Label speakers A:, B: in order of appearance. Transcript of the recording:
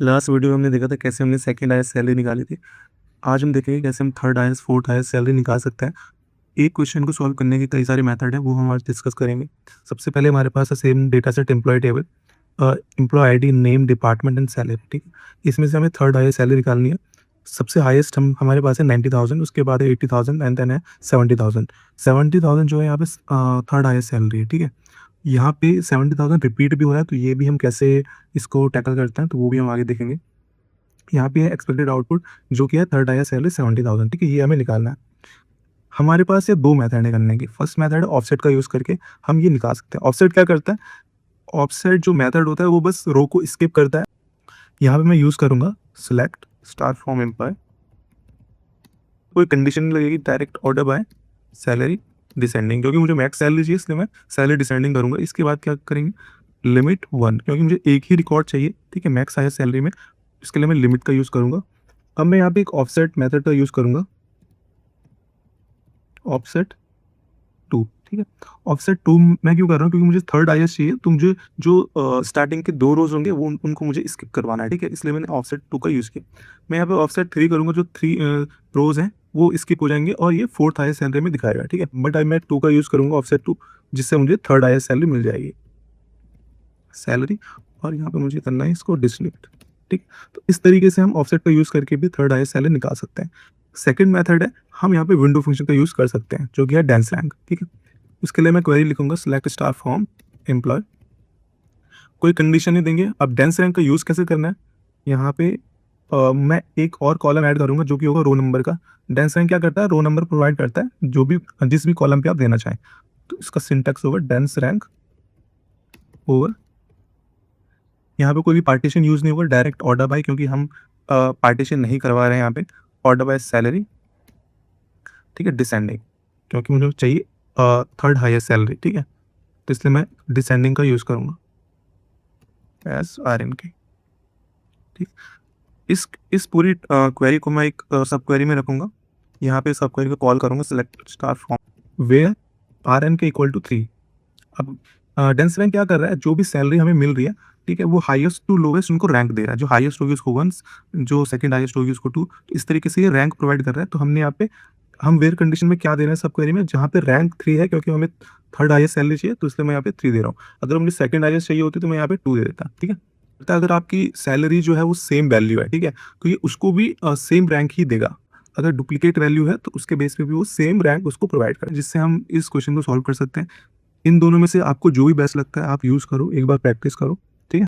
A: Last video में हमने देखा था कैसे हमने सेकंड हाईएस्ट सैलरी निकाली थी। आज हम देखेंगे कैसे हम third highest, fourth highest salary निकाल सकते हैं। एक क्वेश्चन को सॉल्व करने के कई सारे मेथड हैं, वो हम आज डिस्कस करेंगे। सबसे पहले हमारे पास है same data set employee table, employee ID, name, department and salary. ठीक है, इसमें से हमें थर्ड हाईएस्ट सैलरी निकालनी है। सबसे हाईएस्ट हम हमारे पास है 90,000, उसके बाद है 80,000 एंड देन है 70,000। 70,000 जो है यहाँ पे थर्ड हाईएस्ट सैलरी है। ठीक है, यहाँ पे 70,000 रिपीट भी हो रहा है, तो ये भी हम कैसे इसको टैकल करते हैं तो वो भी हम आगे देखेंगे। यहाँ पे है एक्सपेक्टेड आउटपुट, जो कि है थर्ड हाईएस्ट सैलरी 70,000। ठीक है, ये हमें निकालना है। हमारे पास ये दो मेथड है करने की। फर्स्ट मेथड है ऑफसेट का यूज़ करके हम ये निकाल सकते हैं। ऑफसेट क्या करता है? ऑफसेट जो मेथड होता है वो बस रो को स्किप करता है। यहाँ पे मैं यूज़ करूँगा सिलेक्ट स्टार फ्रॉम एम्प्लॉय, कोई कंडीशन नहीं लगेगी, direct order by salary descending, क्योंकि मुझे मैक्स सैलरी चाहिए इसलिए मैं सैलरी डिसेंडिंग करूँगा। इसके बाद क्या करेंगे, लिमिट 1, क्योंकि मुझे एक ही रिकॉर्ड चाहिए। ठीक है, मैक्स हाईएस्ट सैलरी में, इसके लिए मैं लिमिट का यूज़ करूँगा। अब मैं यहाँ पे एक ऑफसेट मेथड का यूज़ करूँगा, ऑफसेट 2। ठीक है, ऑफसेट 2 मैं क्यों कर रहा हूँ, क्योंकि मुझे थर्ड हाईएस्ट चाहिए, तो मुझे जो स्टार्टिंग के 2 रोज होंगे वो उनको मुझे स्किप करवाना है। ठीक है, इसलिए मैंने ऑफसेट 2 का यूज़ किया। मैं यहाँ पे ऑफसेट 3 करूँगा, जो 3 रोज हैं वो स्किप हो जाएंगे और ये फोर्थ हाईएस्ट सैलरी में दिखाएगा। ठीक है, बट अब मैं 2 का यूज़ करूँगा, ऑफसेट 2, जिससे मुझे थर्ड हाईएस्ट सैलरी मिल जाएगी, सैलरी। और यहाँ पे मुझे करना है इसको डिसलिमिट। ठीक, तो इस तरीके से हम ऑफसेट का यूज़ करके भी थर्ड हाईएस्ट सैलरी निकाल सकते हैं। सेकंड मेथड है, हम यहाँ पे विंडो फंक्शन का यूज़ कर सकते हैं, जो कि है डेंस रैंक। ठीक है, उसके लिए मैं क्वेरी लिखूंगा सिलेक्ट स्टार फ्रॉम एम्प्लॉय, कोई कंडीशन नहीं देंगे। अब डेंस रैंक का यूज़ कैसे करना है, यहाँ पे मैं एक और कॉलम ऐड करूंगा जो कि होगा रो नंबर का। डेंस रैंक क्या करता है, रो नंबर प्रोवाइड करता है जो भी जिस भी कॉलम पे आप देना चाहें। तो इसका सिंटैक्स होगा डेंस रैंक ओवर, यहाँ पे कोई भी पार्टीशन यूज़ नहीं होगा, डायरेक्ट ऑर्डर बाय, क्योंकि हम पार्टीशन नहीं करवा रहे हैं यहाँ पे। ऑर्डर बाय सैलरी, ठीक है, डिसेंडिंग, क्योंकि मुझे चाहिए थर्ड हाईएस्ट सैलरी। ठीक है, तो इसलिए मैं डिसेंडिंग का यूज़ करूँगा एस आर एन के। ठीक, इस पूरी क्वेरी को मैं एक सब क्वेरी में रखूँगा। यहाँ पे सब क्वेरी को कॉल करूँगा select star from where R N K equal to 3। अब डेंस रैंक क्या कर रहा है, जो भी सैलरी हमें मिल रही है, ठीक है, वो हाईएस्ट टू लोवेस्ट उनको रैंक दे रहा है। जो हाईएस्ट होगी उसको 1, जो सेकंड हाईएस्ट होगी उसको 2। इस तरीके से ये रैंक प्रोवाइड कर रहा है। तो हमने यहाँ पे हम वेयर कंडीशन में क्या दे रहे हैं सब क्वेरी में, जहाँ पे रैंक 3 है, क्योंकि हमें थर्ड हाईएस्ट सैलरी चाहिए, तो इसलिए मैं यहाँ पे 3 दे रहा हूँ। अगर मुझे सेकंड हाईएस्ट चाहिए होती तो मैं यहाँ पे 2 दे देता। ठीक है, तो अगर आपकी सैलरी जो है वो सेम वैल्यू है, ठीक है, तो ये उसको भी सेम रैंक ही देगा। अगर डुप्लीकेट वैल्यू है तो उसके बेस पे भी वो सेम रैंक उसको प्रोवाइड करे, जिससे हम इस क्वेश्चन को सॉल्व कर सकते हैं। इन दोनों में से आपको जो भी बेस्ट लगता है आप यूज़ करो, एक बार प्रैक्टिस करो।